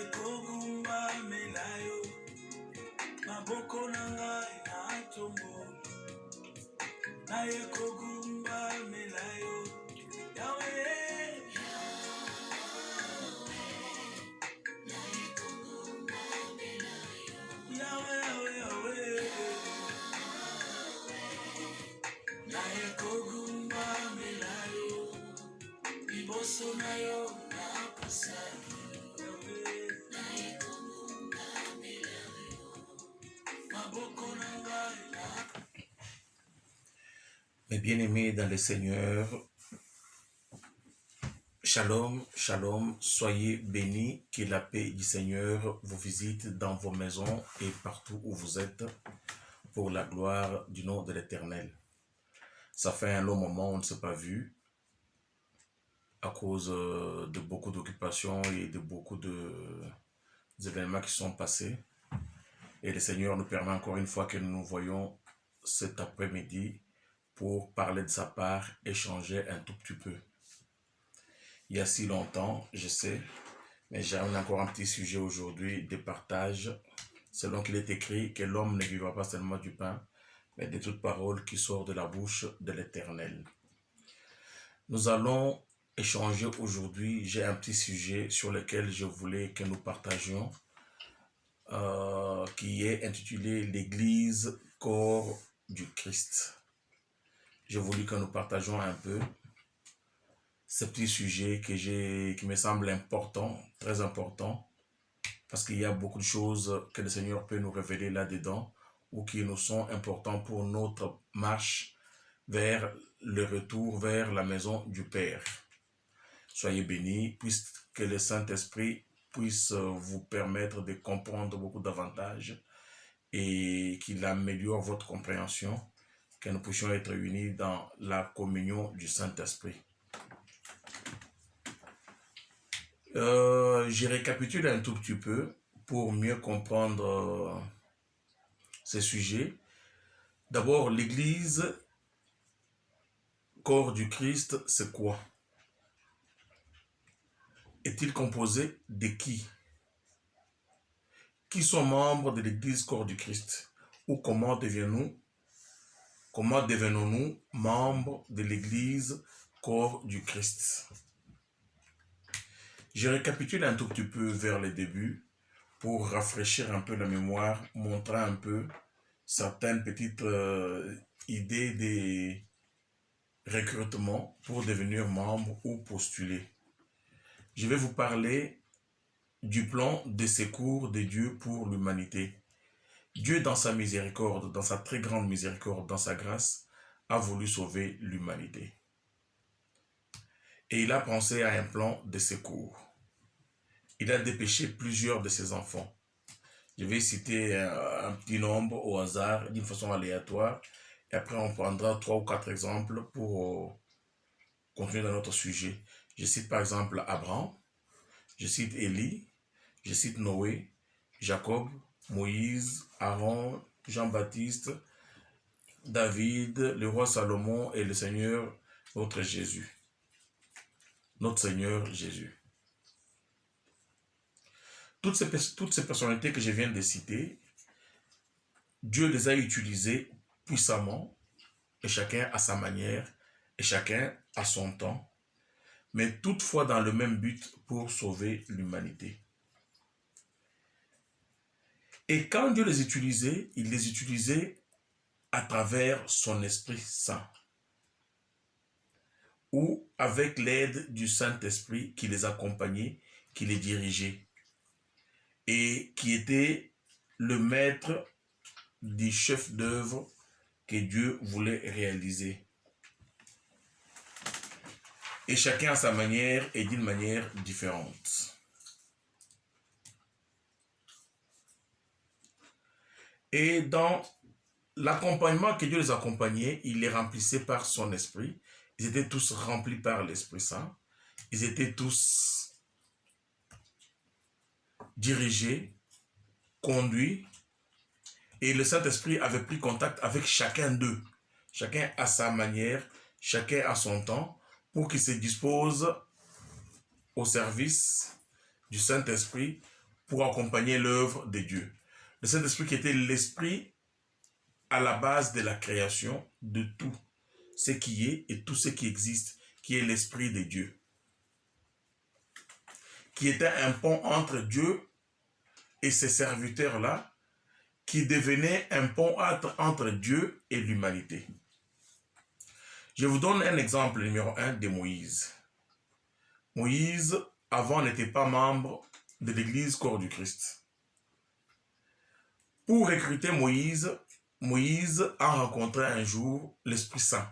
ekogumba melayo maboko na ngai na tombola na ekogumba melayo yawe yawe yawe yawe na ekogumba melayo liboso na yo na pasa. Mes bien-aimés dans le Seigneur, shalom, shalom, soyez bénis, que la paix du Seigneur vous visite dans vos maisons et partout où vous êtes, pour la gloire du nom de l'Éternel. Ça fait un long moment, on ne s'est pas vu, à cause de beaucoup d'occupations et de beaucoup d'événements qui sont passés. Et le Seigneur nous permet encore une fois que nous nous voyons cet après-midi pour parler de sa part, échanger un tout petit peu. Il y a si longtemps, je sais, mais j'ai encore un petit sujet aujourd'hui de partage, selon qu'il est écrit que l'homme ne vivra pas seulement du pain, mais de toute parole qui sort de la bouche de l'Éternel. Nous allons échanger aujourd'hui, j'ai un petit sujet sur lequel je voulais que nous partagions, qui est intitulé « L'Église, corps du Christ ». J'ai voulu que nous partagions un peu ce petit sujet qui me semble important, très important, parce qu'il y a beaucoup de choses que le Seigneur peut nous révéler là-dedans ou qui nous sont importants pour notre marche vers le retour vers la maison du Père. Soyez bénis, puisque le Saint-Esprit puisse vous permettre de comprendre beaucoup davantage et qu'il améliore votre compréhension, que nous puissions être unis dans la communion du Saint-Esprit. Je récapitule un tout petit peu pour mieux comprendre ces sujets. D'abord, l'Église, corps du Christ, c'est quoi? Est-il composé de qui? Qui sont membres de l'Église, corps du Christ? Ou comment devenons-nous membres de l'Église, corps du Christ? Je récapitule un tout petit peu vers le début pour rafraîchir un peu la mémoire, montrer un peu certaines petites idées de recrutement pour devenir membre ou postuler. Je vais vous parler du plan de secours de Dieu pour l'humanité. Dieu, dans sa miséricorde, dans sa très grande miséricorde, dans sa grâce, a voulu sauver l'humanité. Et il a pensé à un plan de secours. Il a dépêché plusieurs de ses enfants. Je vais citer un petit nombre au hasard, d'une façon aléatoire. Et après, on prendra 3 ou 4 exemples pour continuer dans notre sujet. Je cite par exemple Abraham, je cite Élie, je cite Noé, Jacob, Moïse, Aaron, Jean-Baptiste, David, le roi Salomon et le Seigneur, notre Jésus. Notre Seigneur Jésus. Toutes ces personnalités que je viens de citer, Dieu les a utilisées puissamment, et chacun à sa manière, et chacun à son temps, mais toutefois dans le même but pour sauver l'humanité. Et quand Dieu les utilisait, il les utilisait à travers son Esprit Saint, ou avec l'aide du Saint-Esprit qui les accompagnait, qui les dirigeait, et qui était le maître du chef d'œuvre que Dieu voulait réaliser. Et chacun à sa manière et d'une manière différente. Et dans l'accompagnement que Dieu les accompagnait, il les remplissait par son esprit. Ils étaient tous remplis par l'Esprit Saint. Ils étaient tous dirigés, conduits. Et le Saint-Esprit avait pris contact avec chacun d'eux. Chacun à sa manière, chacun à son temps, pour qu'ils se disposent au service du Saint-Esprit pour accompagner l'œuvre de Dieu. Le Saint-Esprit qui était l'Esprit à la base de la création de tout ce qui est et tout ce qui existe, qui est l'Esprit de Dieu, qui était un pont entre Dieu et ses serviteurs-là, qui devenait un pont entre Dieu et l'humanité. Je vous donne un exemple numéro 1 de Moïse. Moïse, avant, n'était pas membre de l'Église Corps du Christ. Pour recruter Moïse, Moïse a rencontré un jour l'Esprit Saint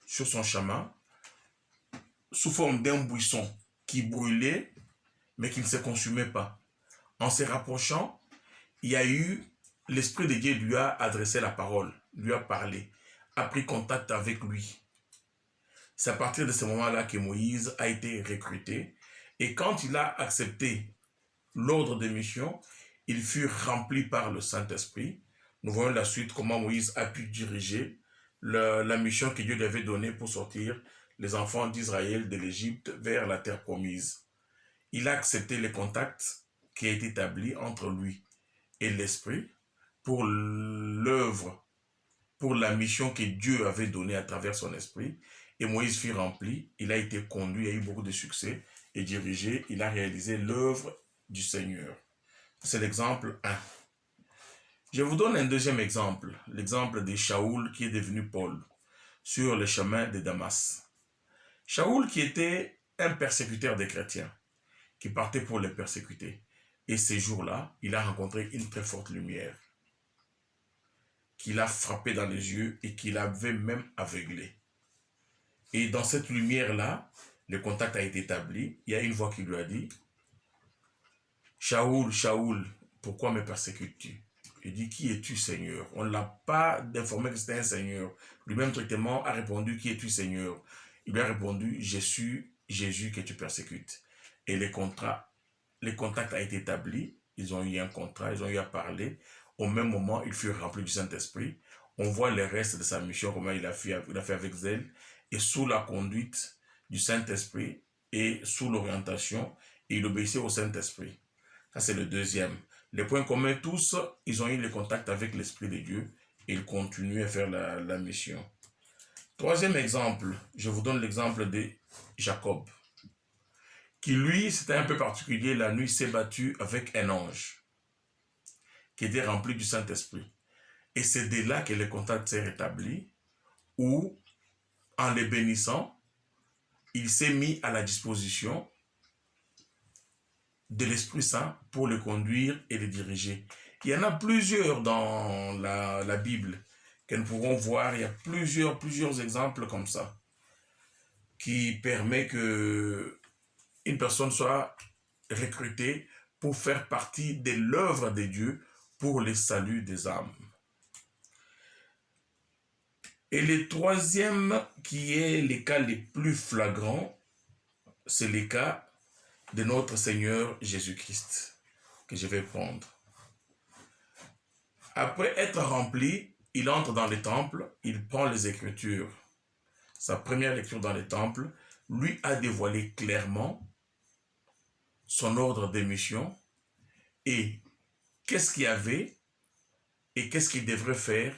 sur son chemin, sous forme d'un buisson qui brûlait, mais qui ne se consumait pas. En se rapprochant, il y a eu, l'Esprit de Dieu lui a adressé la parole, lui a parlé, a pris contact avec lui. C'est à partir de ce moment-là que Moïse a été recruté. Et quand il a accepté l'ordre de mission, il fut rempli par le Saint-Esprit. Nous voyons la suite, comment Moïse a pu diriger la mission que Dieu lui avait donnée pour sortir les enfants d'Israël de l'Égypte vers la terre promise. Il a accepté le contact qui a été établi entre lui et l'Esprit pour l'œuvre, pour la mission que Dieu avait donnée à travers son Esprit. Et Moïse fut rempli, il a été conduit, il a eu beaucoup de succès et dirigé, il a réalisé l'œuvre du Seigneur. C'est l'exemple 1. Je vous donne un deuxième exemple, l'exemple de Shaoul qui est devenu Paul, sur le chemin de Damas. Shaoul qui était un persécuteur des chrétiens, qui partait pour les persécuter. Et ces jours-là, il a rencontré une très forte lumière, qui l'a frappé dans les yeux et qui l'avait même aveuglé. Et dans cette lumière-là, le contact a été établi. Il y a une voix qui lui a dit, « Shaoul, Shaoul, pourquoi me persécutes-tu » Il dit, « Qui es-tu, Seigneur ?» On ne l'a pas informé que c'était un Seigneur. Lui-même directement a répondu, « Qui es-tu, Seigneur ?» Il lui a répondu, « Je suis Jésus que tu persécutes. » Et le contact a été établi. Ils ont eu un contrat, ils ont eu à parler. Au même moment, il fut rempli du Saint-Esprit. On voit le reste de sa mission, comment il a fait avec zèle. Et sous la conduite du Saint-Esprit et sous l'orientation, il obéissait au Saint-Esprit. Ça, c'est le deuxième. Les points communs, tous, ils ont eu le contact avec l'Esprit de Dieu et ils continuent à faire la mission. Troisième exemple, je vous donne l'exemple de Jacob, qui lui, c'était un peu particulier, la nuit s'est battu avec un ange qui était rempli du Saint-Esprit. Et c'est de là que le contact s'est rétabli, où, en les bénissant, il s'est mis à la disposition de l'Esprit Saint pour le conduire et le diriger. Il y en a plusieurs dans la Bible que nous pourrons voir. Il y a plusieurs exemples comme ça qui permettent que une personne soit recrutée pour faire partie de l'œuvre de Dieu pour le salut des âmes. Et le troisième, qui est le cas le plus flagrant, c'est le cas de notre Seigneur Jésus-Christ, que je vais prendre. Après être rempli, il entre dans le temple, il prend les Écritures. Sa première lecture dans le temple lui a dévoilé clairement son ordre de mission et qu'est-ce qu'il y avait et qu'est-ce qu'il devrait faire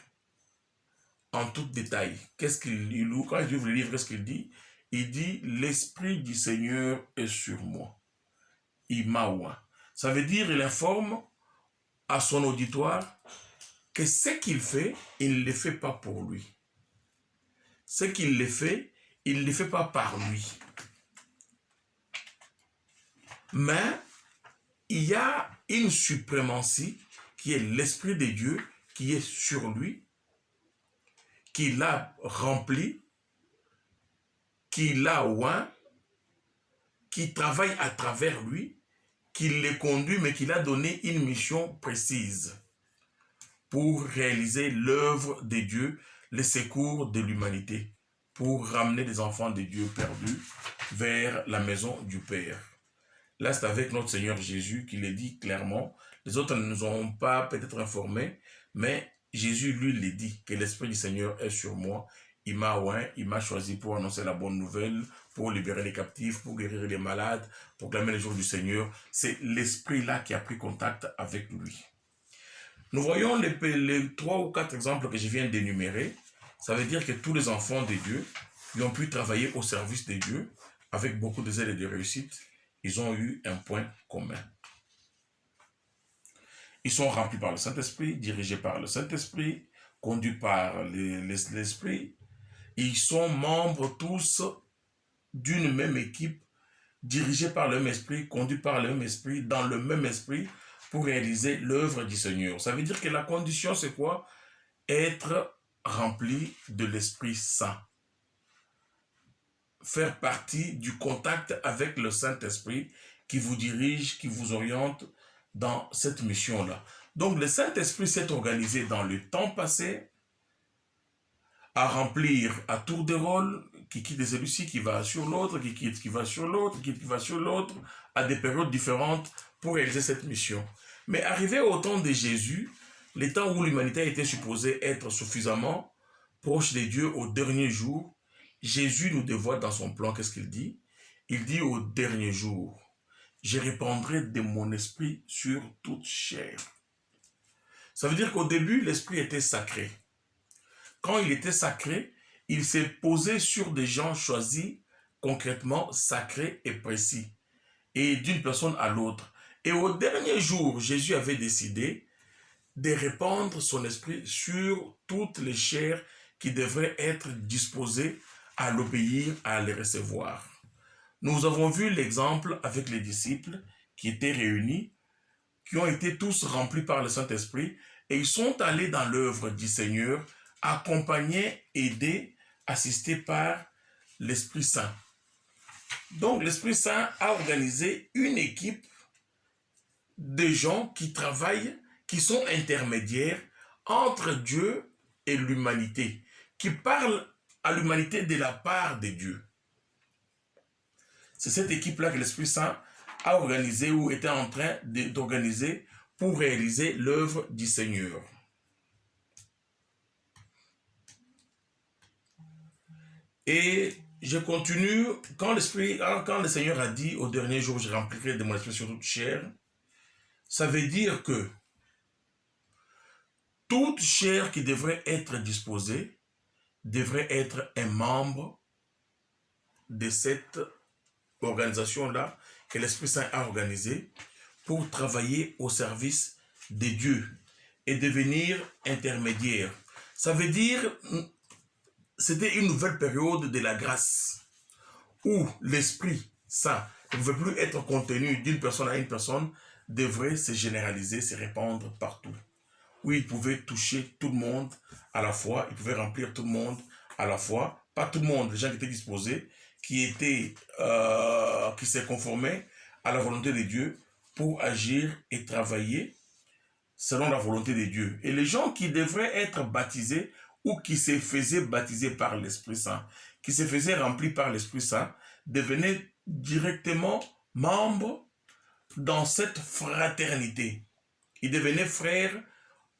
en tout détail. Qu'est-ce qu'il loue? Quand Dieu vous livre, qu'est-ce qu'il dit? Il dit, l'Esprit du Seigneur est sur moi. Il m'a oint. Ça veut dire, il informe à son auditoire que ce qu'il fait, il ne le fait pas pour lui. Ce qu'il le fait, il ne le fait pas par lui. Mais il y a une suprématie qui est l'Esprit de Dieu qui est sur lui, qui l'a rempli, qui l'a oint, qui travaille à travers lui, qui le conduit, mais qui l'a donné une mission précise pour réaliser l'œuvre de Dieu, le secours de l'humanité, pour ramener les enfants de Dieu perdus vers la maison du Père. Là, c'est avec notre Seigneur Jésus qui le dit clairement. Les autres ne nous ont pas peut-être informés, mais Jésus, lui, le dit, que l'Esprit du Seigneur est sur moi. il m'a choisi pour annoncer la bonne nouvelle, pour libérer les captifs, pour guérir les malades, pour clamer les jours du Seigneur. C'est l'esprit-là qui a pris contact avec lui. Nous voyons les 3 ou 4 exemples que je viens d'énumérer. Ça veut dire que tous les enfants de Dieu qui ont pu travailler au service de Dieu avec beaucoup de zèle et de réussite, ils ont eu un point commun. Ils sont remplis par le Saint-Esprit, dirigés par le Saint-Esprit, conduits par l'Esprit. Ils sont membres tous d'une même équipe, dirigés par le même esprit, conduits par le même esprit, dans le même esprit, pour réaliser l'œuvre du Seigneur. Ça veut dire que la condition, c'est quoi? Être rempli de l'Esprit Saint. Faire partie du contact avec le Saint-Esprit qui vous dirige, qui vous oriente dans cette mission-là. Donc, le Saint-Esprit s'est organisé dans le temps passé à remplir à tour de rôle, qui quitte celui-ci, qui va sur l'autre, qui va sur l'autre, qui va sur l'autre, à des périodes différentes pour réaliser cette mission. Mais arrivé au temps de Jésus, les temps où l'humanité était supposée être suffisamment proche de Dieu au dernier jour, Jésus nous dévoile dans son plan, qu'est-ce qu'il dit? Il dit au dernier jour, je répandrai de mon esprit sur toute chair. Ça veut dire qu'au début, l'esprit était sacré. Quand il était sacré, il s'est posé sur des gens choisis, concrètement sacrés et précis, et d'une personne à l'autre. Et au dernier jour, Jésus avait décidé de répandre son esprit sur toutes les chairs qui devraient être disposées à l'obéir, à les recevoir. Nous avons vu l'exemple avec les disciples qui étaient réunis, qui ont été tous remplis par le Saint-Esprit, et ils sont allés dans l'œuvre du Seigneur, accompagnés, aidés, assistés par l'Esprit Saint. Donc l'Esprit Saint a organisé une équipe de gens qui travaillent, qui sont intermédiaires entre Dieu et l'humanité, qui parlent à l'humanité de la part de Dieu. C'est cette équipe-là que l'Esprit Saint a organisé ou était en train d'organiser pour réaliser l'œuvre du Seigneur. Et je continue, quand le Seigneur a dit au dernier jour, je remplirai de mon esprit sur toute chair, ça veut dire que toute chair qui devrait être disposée devrait être un membre de cette organisation-là que l'Esprit Saint a organisée pour travailler au service de Dieu et devenir intermédiaire. Ça veut dire, c'était une nouvelle période de la grâce où l'Esprit Saint ne pouvait plus être contenu d'une personne à une personne, devrait se généraliser, se répandre partout. Où il pouvait toucher tout le monde à la fois, il pouvait remplir tout le monde à la fois, pas tout le monde, les gens qui étaient disposés, qui se conformaient à la volonté de Dieu pour agir et travailler selon la volonté de Dieu. Et les gens qui devraient être baptisés ou qui se faisaient baptiser par l'Esprit Saint, qui se faisaient remplir par l'Esprit Saint, devenaient directement membres dans cette fraternité. Ils devenaient frères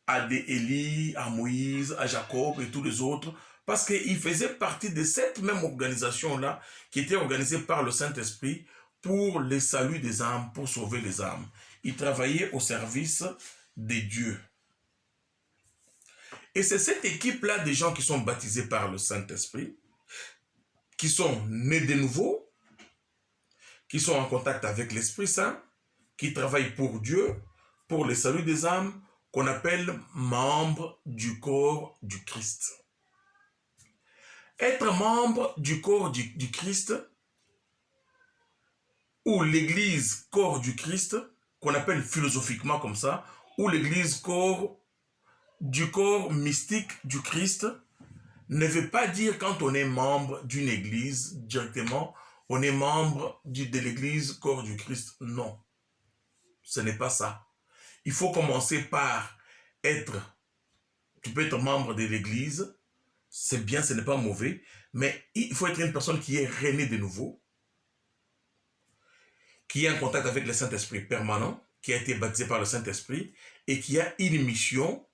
à des Élie, à Moïse, à Jacob et tous les autres, parce qu'ils faisaient partie de cette même organisation-là qui était organisée par le Saint-Esprit pour le salut des âmes, pour sauver les âmes. Ils travaillaient au service de Dieu. Et c'est cette équipe-là des gens qui sont baptisés par le Saint-Esprit, qui sont nés de nouveau, qui sont en contact avec l'Esprit Saint, qui travaillent pour Dieu, pour le salut des âmes, qu'on appelle membres du corps du Christ. Être membre du corps du Christ, ou l'église corps du Christ, qu'on appelle philosophiquement comme ça, ou l'église corps du corps mystique du Christ, ne veut pas dire quand on est membre d'une église directement, on est membre de l'église corps du Christ. Non, ce n'est pas ça. Il faut commencer par tu peux être membre de l'église, c'est bien, ce n'est pas mauvais, mais il faut être une personne qui est née de nouveau, qui est en contact avec le Saint-Esprit permanent, qui a été baptisé par le Saint-Esprit et qui a une mission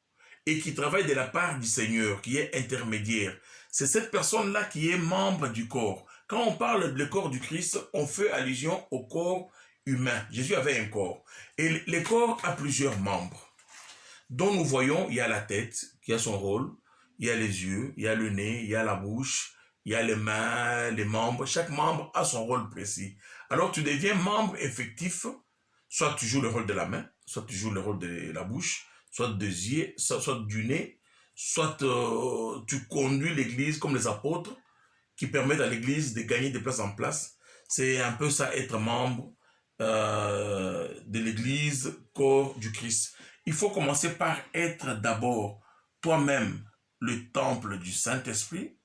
et qui travaille de la part du Seigneur, qui est intermédiaire. c'est cette personne-là qui est membre du corps. Quand on parle du corps du Christ, on fait allusion au corps humain. Jésus avait un corps. Et le corps a plusieurs membres, dont nous voyons, il y a la tête, qui a son rôle, il y a les yeux, il y a le nez, il y a la bouche, il y a les mains, les membres. Chaque membre a son rôle précis. Alors tu deviens membre effectif, soit tu joues le rôle de la main, soit tu joues le rôle de la bouche, soit des yeux, soit du nez, soit tu conduis l'église comme les apôtres qui permettent à l'église de gagner de place en place. C'est un peu ça, être membre de l'église, corps du Christ. Il faut commencer par être d'abord toi-même le temple du Saint-Esprit,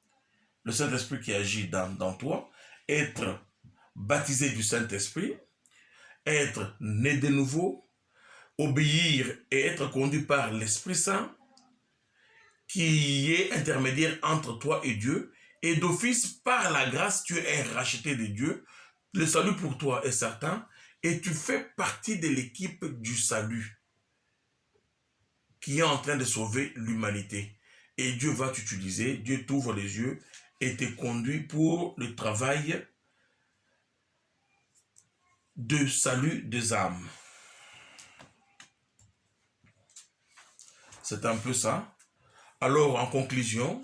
le Saint-Esprit qui agit dans toi, être baptisé du Saint-Esprit, être né de nouveau, obéir et être conduit par l'Esprit Saint, qui est intermédiaire entre toi et Dieu, et d'office, par la grâce, tu es un racheté de Dieu, le salut pour toi est certain, et tu fais partie de l'équipe du salut, qui est en train de sauver l'humanité. Et Dieu va t'utiliser, Dieu t'ouvre les yeux, et te conduit pour le travail de salut des âmes. C'est un peu ça. Alors, en conclusion,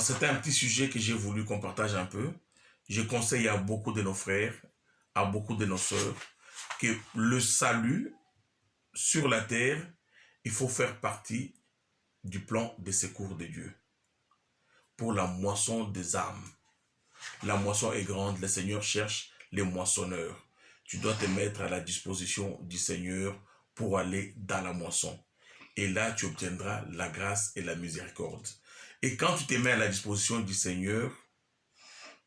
c'était un petit sujet que j'ai voulu qu'on partage un peu. Je conseille à beaucoup de nos frères, à beaucoup de nos sœurs, que le salut sur la terre, il faut faire partie du plan de secours de Dieu pour la moisson des âmes. La moisson est grande, le Seigneur cherche les moissonneurs. Tu dois te mettre à la disposition du Seigneur pour aller dans la moisson. Et là, tu obtiendras la grâce et la miséricorde. Et quand tu te mets à la disposition du Seigneur,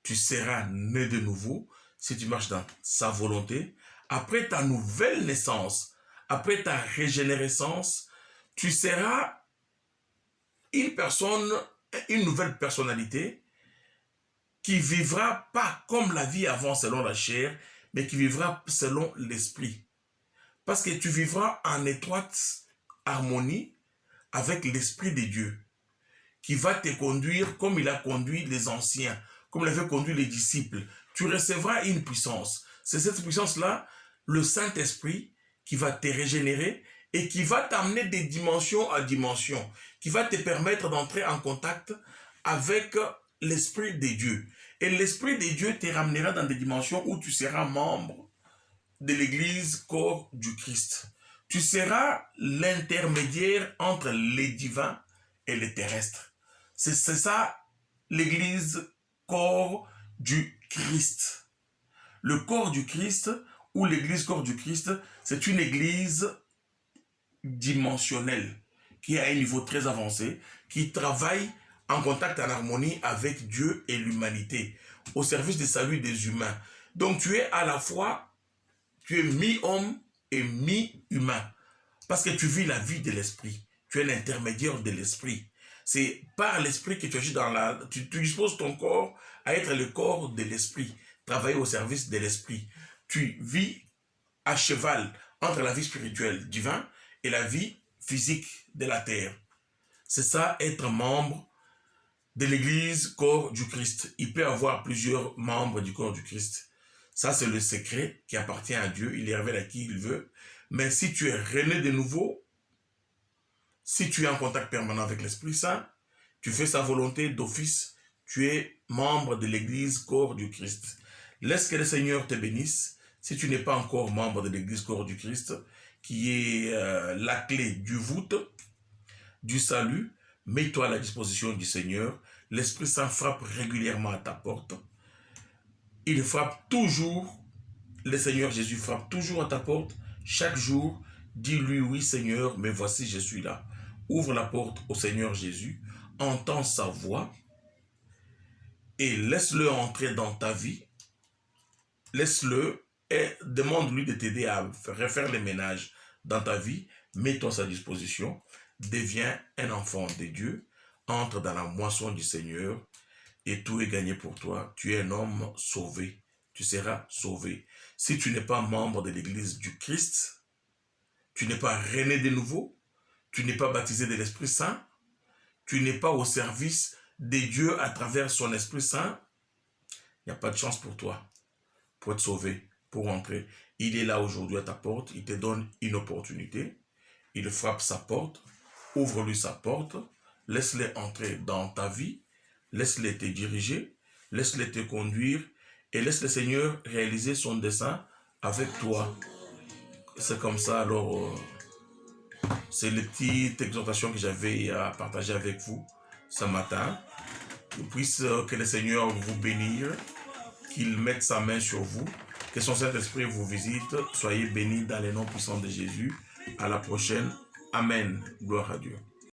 tu seras né de nouveau si tu marches dans sa volonté. Après ta nouvelle naissance, après ta régénérescence, tu seras une personne, une nouvelle personnalité qui vivra pas comme la vie avant selon la chair, mais qui vivra selon l'esprit. Parce que tu vivras en étroite harmonie avec l'Esprit de Dieu, qui va te conduire comme il a conduit les anciens, comme il avait conduit les disciples. Tu recevras une puissance. C'est cette puissance-là, le Saint-Esprit, qui va te régénérer et qui va t'amener de dimension à dimension, qui va te permettre d'entrer en contact avec l'Esprit de Dieu. Et l'Esprit de Dieu te ramènera dans des dimensions où tu seras membre de l'Église, corps du Christ. Tu seras l'intermédiaire entre les divins et les terrestres. C'est ça, l'Église, corps du Christ. Le corps du Christ, ou l'Église, corps du Christ, c'est une Église dimensionnelle, qui est à un niveau très avancé, qui travaille en contact, en harmonie avec Dieu et l'humanité, au service du salut des humains. Donc tu es à la fois, tu es mi-homme et mi-humain, parce que tu vis la vie de l'esprit, tu es l'intermédiaire de l'esprit. C'est par l'esprit que tu agis dans la... Tu disposes ton corps à être le corps de l'esprit, travailler au service de l'esprit. Tu vis à cheval entre la vie spirituelle divine et la vie physique de la terre. C'est ça, être membre de l'Église, corps du Christ. Il peut y avoir plusieurs membres du corps du Christ. Ça, c'est le secret qui appartient à Dieu. Il les révèle à qui il veut. Mais si tu es rené de nouveau, si tu es en contact permanent avec l'Esprit Saint, tu fais sa volonté d'office, tu es membre de l'Église, corps du Christ. Laisse que le Seigneur te bénisse. Si tu n'es pas encore membre de l'Église, corps du Christ, qui est la clé du voûte, du salut, mets-toi à la disposition du Seigneur. L'Esprit Saint frappe régulièrement à ta porte. Il frappe toujours, le Seigneur Jésus frappe toujours à ta porte. Chaque jour, dis-lui, oui Seigneur, mais voici, je suis là. Ouvre la porte au Seigneur Jésus, entends sa voix et laisse-le entrer dans ta vie. Laisse-le et demande-lui de t'aider à refaire les ménages dans ta vie. Mets-toi à sa disposition. Deviens un enfant de Dieu. Entre dans la moisson du Seigneur et tout est gagné pour toi. Tu es un homme sauvé. Tu seras sauvé. Si tu n'es pas membre de l'Église du Christ, tu n'es pas rené de nouveau, tu n'es pas baptisé de l'Esprit Saint, tu n'es pas au service de Dieu à travers son Esprit Saint, il n'y a pas de chance pour toi, pour être sauvé, pour entrer. Il est là aujourd'hui à ta porte, il te donne une opportunité, il frappe sa porte, ouvre-lui sa porte, laisse-le entrer dans ta vie, laisse-le te diriger, laisse-le te conduire et laisse le Seigneur réaliser son dessein avec toi. C'est comme ça, alors, c'est les petites exhortations que j'avais à partager avec vous ce matin. Puisse que le Seigneur vous bénisse, qu'il mette sa main sur vous, que son Saint-Esprit vous visite. Soyez bénis dans les noms puissants de Jésus. À la prochaine. Amen. Gloire à Dieu.